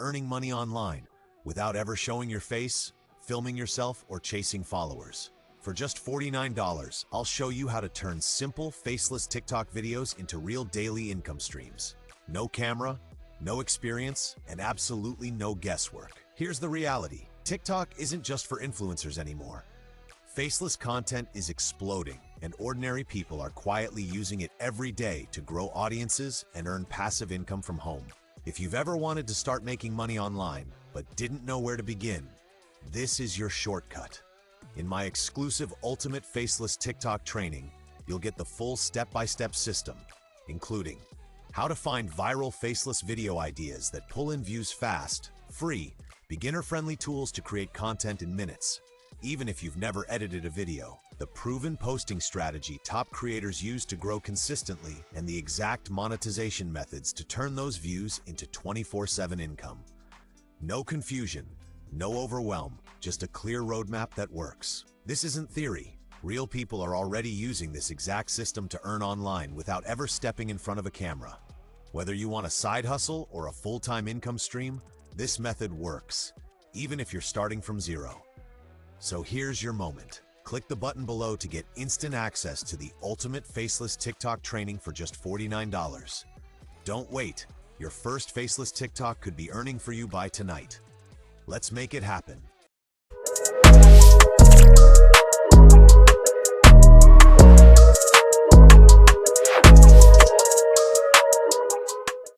earning money online without ever showing your face, filming yourself, or chasing followers. For just $49, I'll show you how to turn simple, faceless TikTok videos into real daily income streams. No camera, no experience, and absolutely no guesswork. Here's the reality. TikTok isn't just for influencers anymore. Faceless content is exploding, and ordinary people are quietly using it every day to grow audiences and earn passive income from home. If you've ever wanted to start making money online, but didn't know where to begin, this is your shortcut. In my exclusive Ultimate Faceless TikTok training, you'll get the full step-by-step system, including how to find viral faceless video ideas that pull in views fast, free, beginner-friendly tools to create content in minutes, even if you've never edited a video, the proven posting strategy top creators use to grow consistently, and the exact monetization methods to turn those views into 24/7 income. No confusion, no overwhelm, just a clear roadmap that works. This isn't theory. Real people are already using this exact system to earn online without ever stepping in front of a camera. Whether you want a side hustle or a full-time income stream, this method works, even if you're starting from zero. So here's your moment. Click the button below to get instant access to the Ultimate Faceless TikTok training for just $49. Don't wait. Your first faceless TikTok could be earning for you by tonight. Let's make it happen.